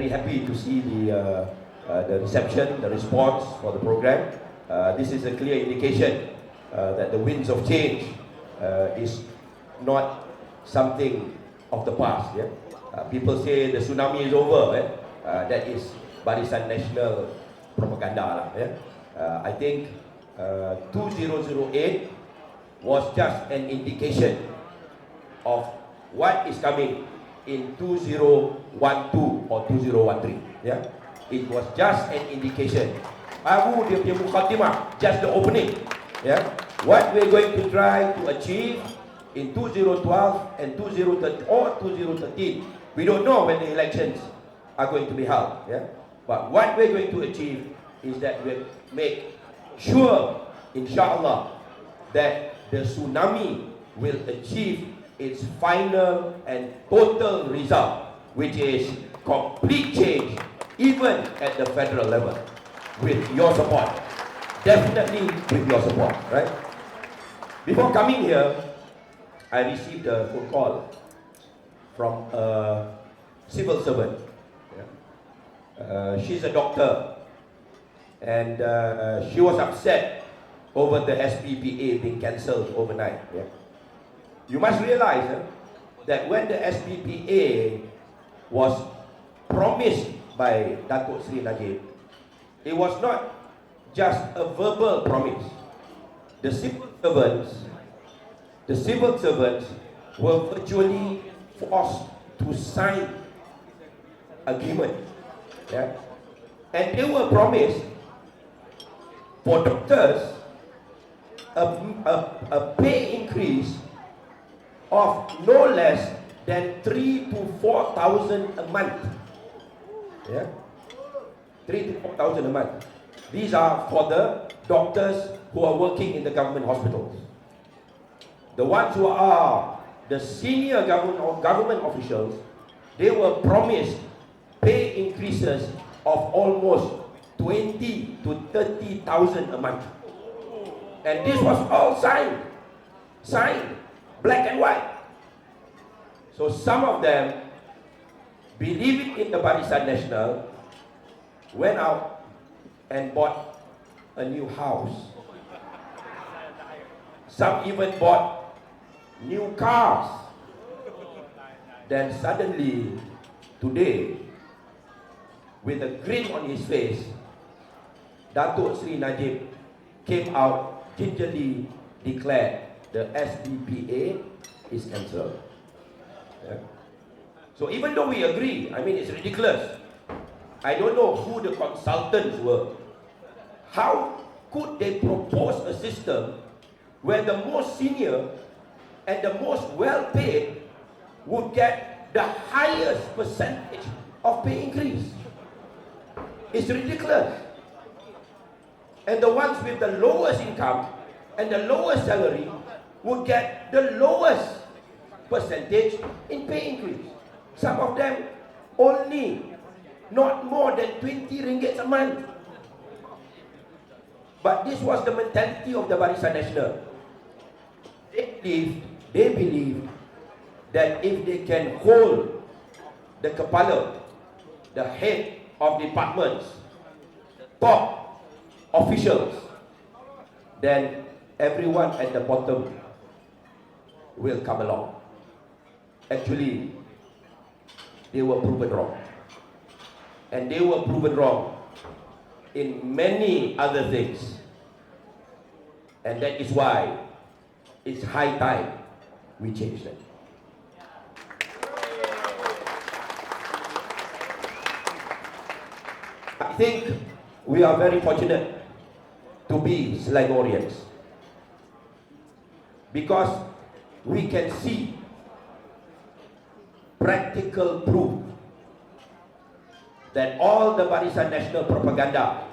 very happy to see the reception, the response for the program. This is a clear indication that the winds of change is not something of the past. Yeah? People say the tsunami is over. That is Barisan Nasional propaganda. Yeah? I think 2008 was just an indication of what is coming in 2012 or 2013. Yeah? It was just an indication. Aku dia punya mukadimah, just the opening. Yeah? What we're going to try to achieve in 2012 and 2013 or 2013, we don't know when the elections are going to be held. Yeah? But what we're going to achieve is that we make sure, inshallah, that the tsunami will achieve its final and total result, which is complete change, even at the federal level, with your support. Definitely with your support, right? Before coming here, I received a phone call from a civil servant. She's a doctor, and she was upset over the SPPA being cancelled overnight. Yeah? You must realize that when the SPPA was promised by Datuk Sri Najib, it was not just a verbal promise. The civil servants were virtually forced to sign agreement. Yeah? And they were promised for doctors a pay increase of no less than 3,000 to 4,000 a month. Yeah? 3,000 to 4,000 a month. These are for the doctors who are working in the government hospitals. The ones who are the senior government officials, they were promised pay increases of almost 20,000 to 30,000 a month. And this was all signed, black and white. So some of them, believing in the Barisan Nasional, went out and bought a new house. Some even bought new cars. Then suddenly, today, with a grin on his face, Datuk Sri Najib came out, gingerly declared the SPPA is cancelled. Yeah. So even though we agree, I mean, it's ridiculous. I don't know who the consultants were. How could they propose a system where the most senior and the most well-paid would get the highest percentage of pay increase? It's ridiculous. And the ones with the lowest income and the lowest salary would get the lowest percentage in pay increase. Some of them only not more than 20 ringgit a month. But this was the mentality of the Barisan Nasional. They believe that if they can hold the kepala, the head of departments, top officials, then everyone at the bottom will come along. Actually, they were proven wrong. And they were proven wrong in many other things. And that is why it's high time we change that. I think we are very fortunate to be Selangorians, because we can see practical proof that all the Barisan Nasional propaganda,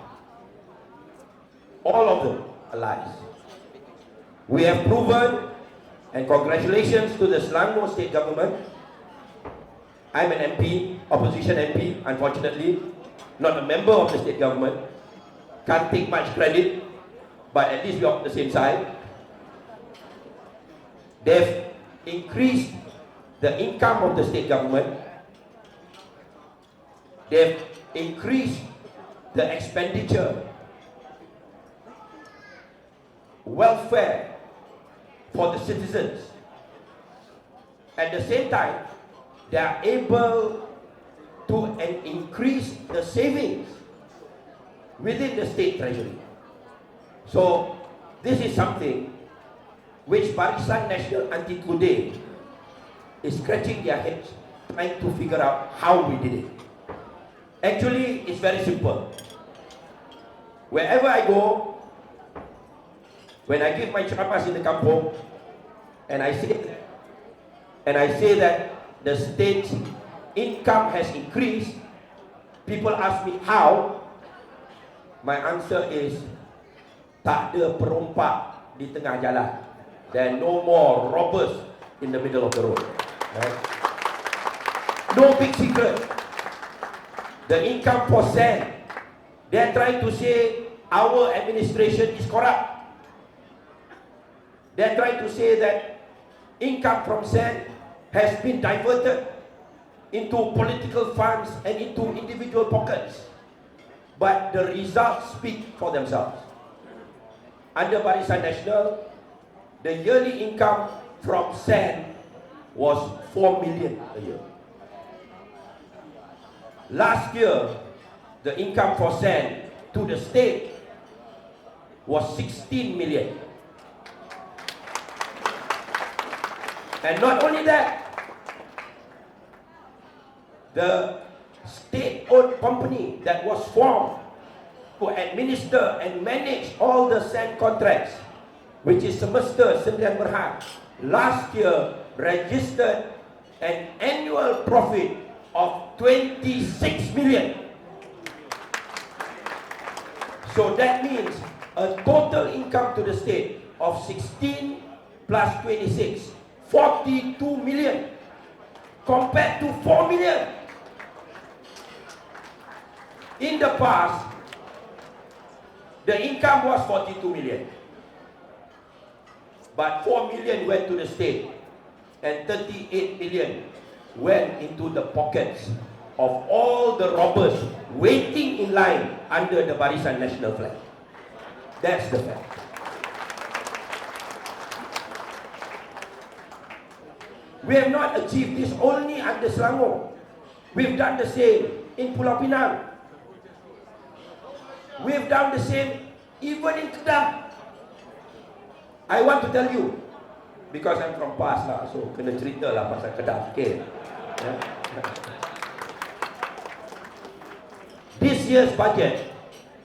all of them are lies. We have proven, and congratulations to the Selangor state government. I'm an MP, opposition MP, unfortunately, not a member of the state government. Can't take much credit, but at least we are on the same side. They've increased the income of the state government. They've increased the expenditure, welfare for the citizens. At the same time, they are able to increase the savings within the state treasury. So this is something which Barisan Nasional until today is scratching their heads, trying to figure out how we did it. Actually, it's very simple. Wherever I go, when I give my charamas in the kampung, and I say that the state's income has increased, people ask me how. My answer is, tak ada perompak di tengah jalan. There are no more robbers in the middle of the road. Right? No big secret. The income for sand, they are trying to say our administration is corrupt. They are trying to say that income from sand has been diverted into political funds and into individual pockets. But the results speak for themselves. Under Barisan Nasional, the yearly income from sand was 4 million a year. Last year, the income for sand to the state was 16 million. And not only that, the state-owned company that was formed to administer and manage all the sand contracts, which is Semester Sdn Bhd, last year registered an annual profit of 26 million. So that means a total income to the state of 16 plus 26, 42 million compared to 4 million. In the past, the income was 42 million. But 4 million went to the state and 38 million went into the pockets of all the robbers waiting in line under the Barisan Nasional flag. That's the fact. We have not achieved this only under Selangor. We've done the same in Pulau Pinang. We've done the same even in Kedah. I want to tell you, because I'm from PAS lah, so kena cerita lah pasal Kedah sikit. Yeah. This year's budget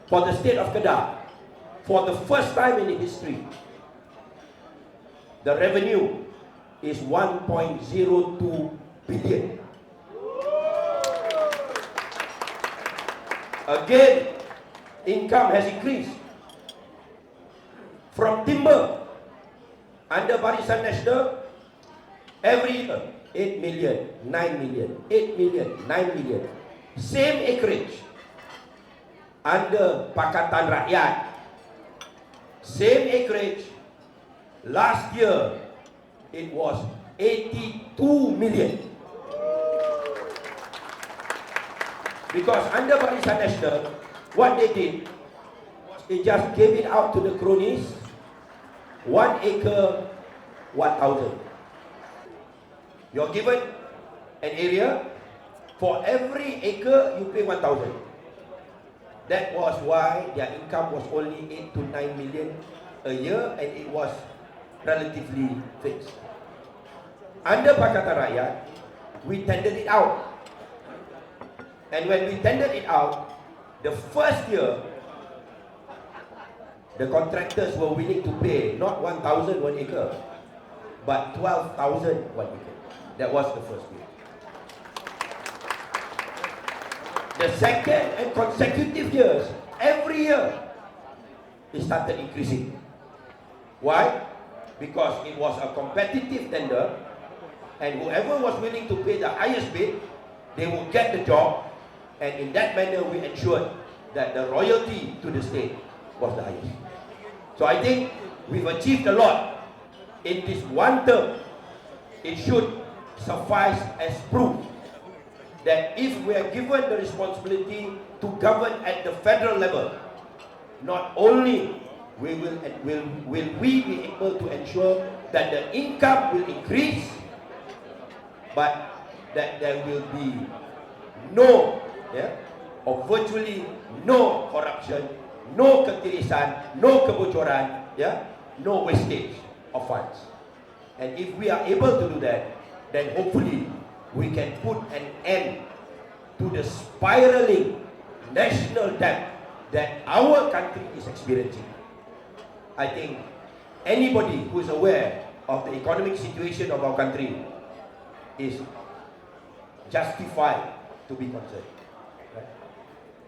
for the state of Kedah, for the first time in its history, the revenue is 1.02 billion. Again, income has increased. From timber, under Barisan Nasional, every year, 8 million, 9 million, 8 million, 9 million. Same acreage. Under Pakatan Rakyat, same acreage. Last year, it was 82 million. Because under Barisan Nasional, what they did was they just gave it out to the cronies, 1 acre, 1,000. You're given an area, for every acre you pay 1,000. That was why their income was only 8 to 9 million a year, and it was relatively fixed. Under Pakatan Rakyat, we tendered it out. And when we tendered it out, the first year, the contractors were willing to pay not 1,000 1 acre, but 12,000 1 acre. That was the first year. The second and consecutive years, every year, it started increasing. Why? Because it was a competitive tender, and whoever was willing to pay the highest bid, they would get the job, and in that manner we ensured that the royalty to the state was the highest. So I think we've achieved a lot in this one term. It should suffice as proof that if we are given the responsibility to govern at the federal level, not only will we be able to ensure that the income will increase, but that there will be no, or virtually no corruption, no ketirisan, no kebocoran, no wastage of funds. And if we are able to do that, then hopefully we can put an end to the spiraling national debt that our country is experiencing. I think anybody who is aware of the economic situation of our country is justified to be concerned. Right?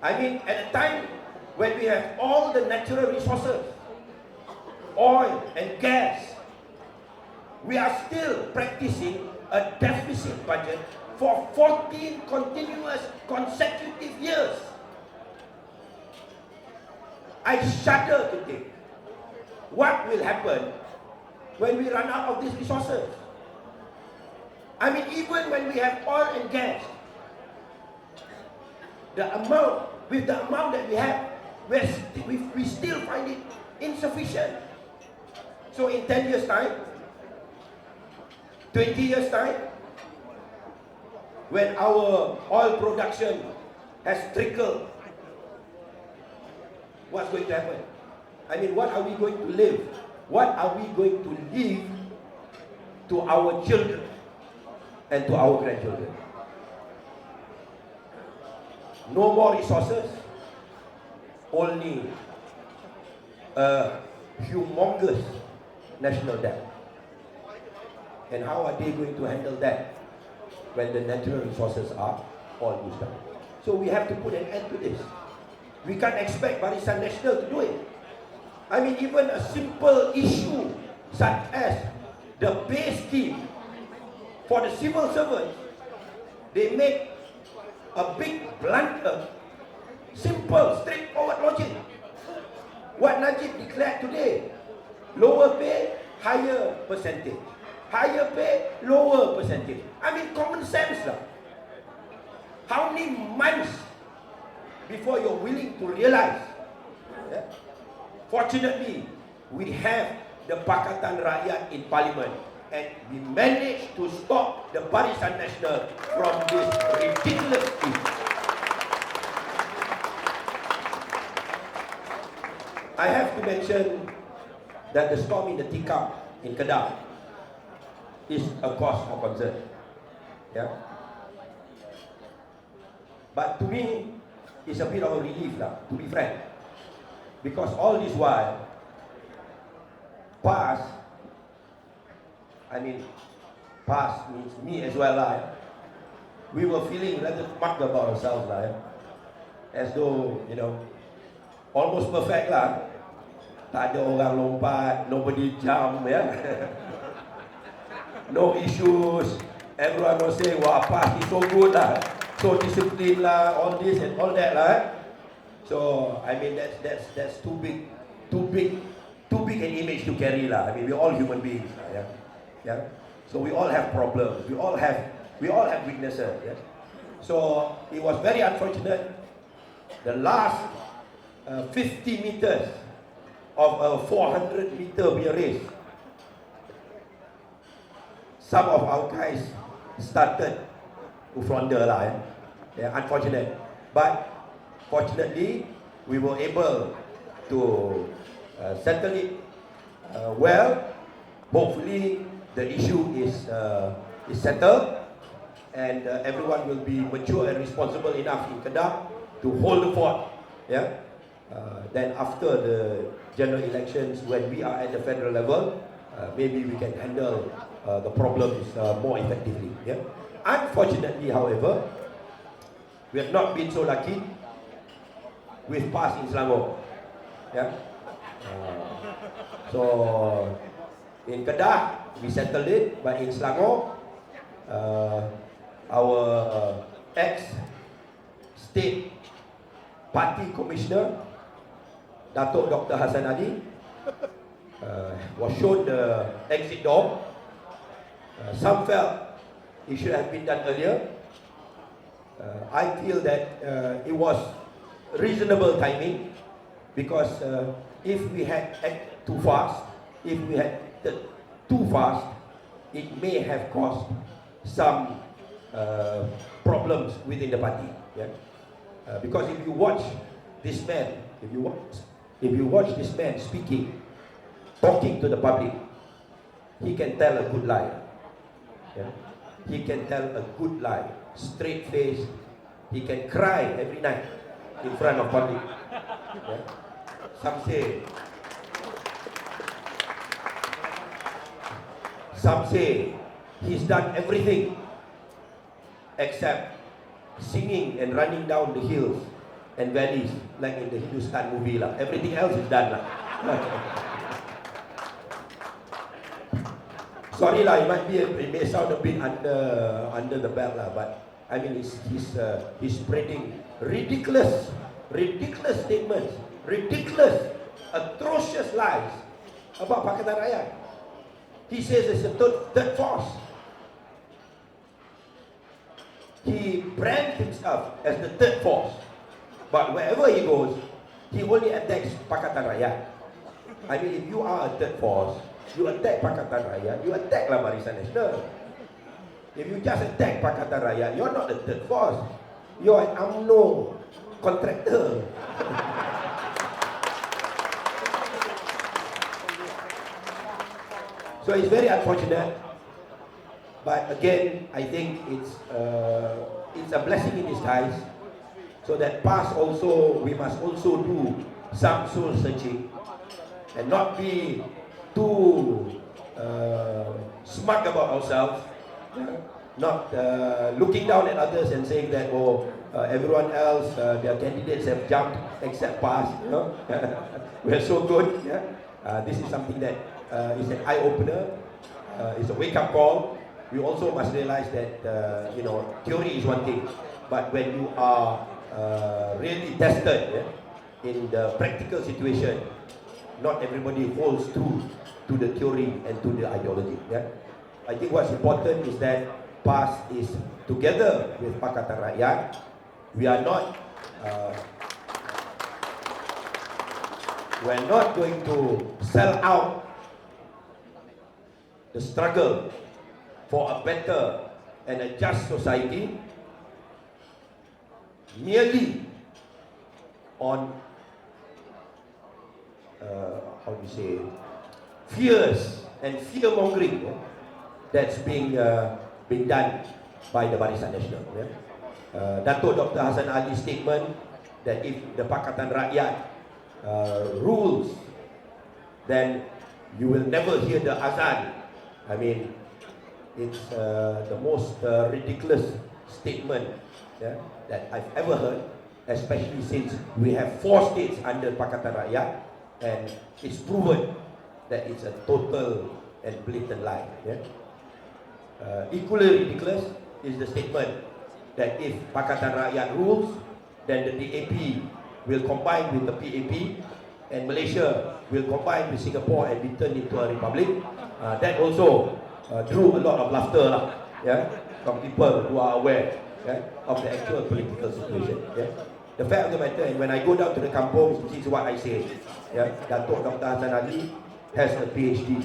I mean, at a time when we have all the natural resources, oil and gas, we are still practicing a deficit budget for 14 continuous consecutive years. I shudder to think what will happen when we run out of these resources. I mean, even when we have oil and gas, with the amount that we have, we still find it insufficient. So in 10 years' time, 20 years' time, when our oil production has trickled, what's going to happen? I mean, what are we going to live? What are we going to leave to our children and to our grandchildren? No more resources, only a humongous national debt. And how are they going to handle that when the natural resources are all used up? So we have to put an end to this. We can't expect Barisan Nasional to do it. I mean, even a simple issue such as the pay scheme for the civil servants, they make a big blunder. Simple, straightforward logic. What Najib declared today: lower pay, higher percentage. Higher pay, lower percentage. I mean, common sense lah. How many months before you're willing to realize? Fortunately, we have the Pakatan Rakyat in Parliament, and we managed to stop the Barisan Nasional from this ridiculous scheme. I have to mention that the storm in the teacup in Kedah is a cause for concern. But to me, it's a bit of a relief lah, to be frank. Because all this while, past means me as well lah. We were feeling rather smug about ourselves lah. As though, almost perfect lah. Tak ada orang lompat, nobody jump, no issues. Everyone will say, wah, past is so good lah, so disciplined lah, all this and all that lah. So I mean, that's too big an image to carry lah. I mean, we're all human beings lah, So we all have problems. We all have weaknesses. So it was very unfortunate. The last 50 meters of a 400-meter beer race, some of our guys started to flounder lah. Unfortunate, but fortunately we were able to settle it well. Hopefully the issue is settled, and everyone will be mature and responsible enough in Kedah to hold the fort. Then after the general elections, when we are at the federal level, maybe we can handle the problems more effectively. Unfortunately, however, we have not been so lucky with PAS in Selangor. So in Kedah we settled it, but in Selangor, our ex-state party commissioner, Datuk Dr. Hassan Ali, was shown the exit door. Some felt it should have been done earlier, I feel that it was reasonable timing, because if we had acted too fast, if we had acted too fast, it may have caused some problems within the party. Yeah? Because if you watch this man, if you watch this man speaking, talking to the public, he can tell a good lie. Yeah? He can tell a good lie, straight face. He can cry every night in front of public. Yeah? Some say he's done everything except singing and running down the hills and valleys like in the Hindustan movie lah. Everything else is done lah. Sorry lah, it may sound a bit under the belt lah, but I mean he's spreading ridiculous statements, ridiculous, atrocious lies about Pakatan Rakyat. He says it's a third force. He brands himself as the third force, but wherever he goes, he only attacks Pakatan Rakyat. I mean, if you are a third force, you attack Pakatan Rakyat, you attack lah Barisan Nasional. If you just attack Pakatan Rakyat, you're not the third force. You're an UMNO contractor. So it's very unfortunate, but again, I think it's a blessing in disguise. So that past also, we must also do some soul searching and not be too smug about ourselves, not looking down at others and saying that everyone else, their candidates have jumped except us. We're so good. Yeah? This is something that is an eye-opener. It's a wake-up call. We also must realize that theory is one thing, but when you are really tested in the practical situation, not everybody holds true to the theory and to the ideology. Yeah? I think what's important is that PAS is together with Pakatan Rakyat. We are not we're not going to sell out the struggle for a better and a just society merely on how do you say, fears and fear-mongering that's being done by the Barisan Nasional. Datuk Dr. Hassan Ali's statement that if the Pakatan Rakyat rules, then you will never hear the azan. I mean, it's the most ridiculous statement that I've ever heard, especially since we have 4 states under Pakatan Rakyat, and it's proven that it's a total and blatant lie. Equally ridiculous is the statement that if Pakatan Rakyat rules, then the DAP will combine with the PAP, and Malaysia will combine with Singapore and be turned into a republic. That also drew a lot of laughter from people who are aware of the actual political situation. The fact of the matter, and when I go down to the kampung, this is what I say. Datuk Dr. Hassan Ali has a PhD.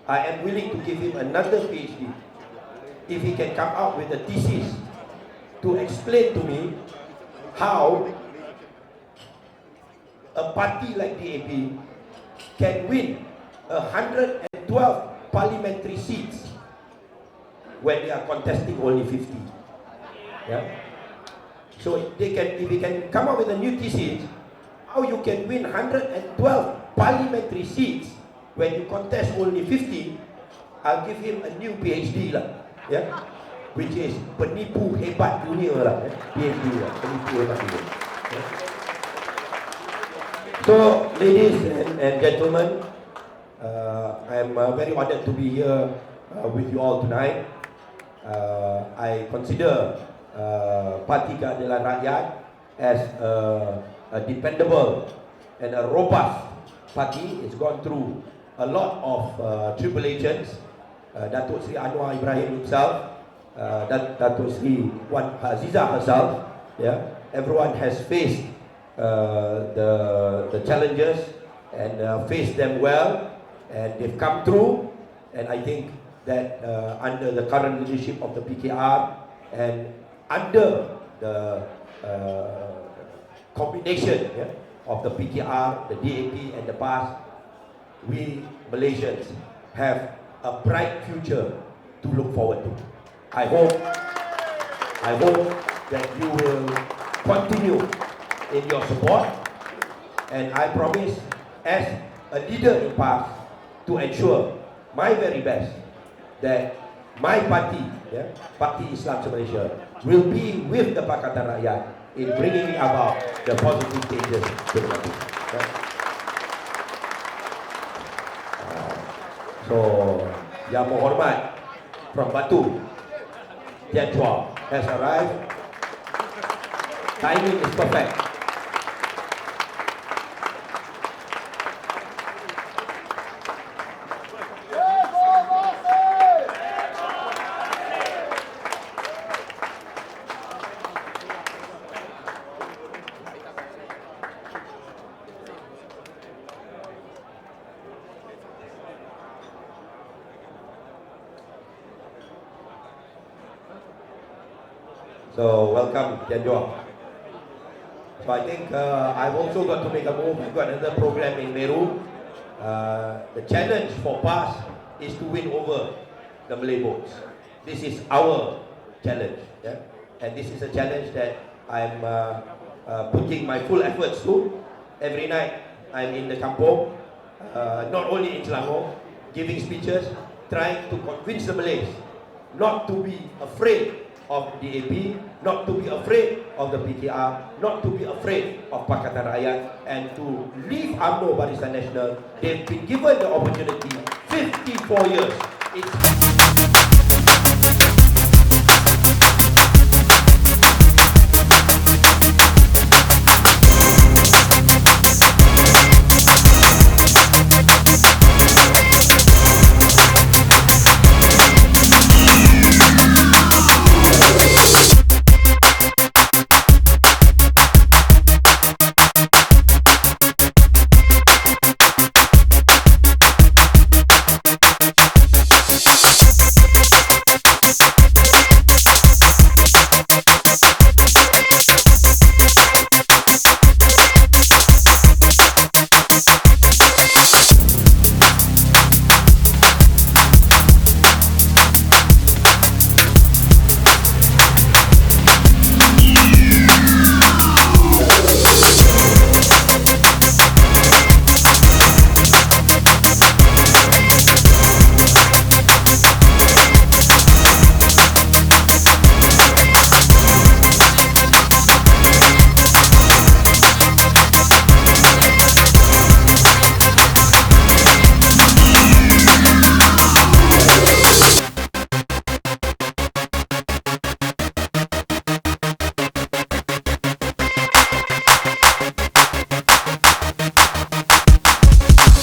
I am willing to give him another PhD if he can come out with a thesis to explain to me how a party like DAP can win 112 parliamentary seats when they are contesting only 50. So if he can come up with a new thesis, how you can win 112 parliamentary seats when you contest only 50, I'll give him a new PhD lah, which is penipu hebat dunia lah, PhD lah, penipu hebat dunia. So, ladies and gentlemen, I am very honored to be here with you all tonight. I consider Parti Keadilan Rakyat as a dependable and a robust party. It's gone through a lot of tribulations. Datuk Sri Anwar Ibrahim himself Dato Sri Wan Aziza herself. Yeah, everyone has faced the challenges and faced them well, and they've come through. And I think that under the current leadership of the PKR and under the combination, yeah, of the PKR, the DAP and the PAS, we Malaysians have a bright future to look forward to. I hope that you will continue in your support, and I promise as a leader in PAS to ensure my very best that my party, yeah, Parti Islam Malaysia, will be with the Pakatan Rakyat in bringing about the positive changes to the country. Yeah. So, Yang Mohormat from Batu, Tian Chua has arrived. Timing is perfect. So welcome, Tian Chua. So I think I've also got to make a move. We've got another program in Meru. The challenge for PAS is to win over the Malay votes. This is our challenge, yeah? And this is a challenge that I'm putting my full efforts to. Every night I'm in the kampung, not only in Selangor, giving speeches, trying to convince the Malays not to be afraid of DAP, not to be afraid of the PKR, not to be afraid of Pakatan Rakyat, and to leave UMNO Barisan Nasional. They've been given the opportunity 54 years. It's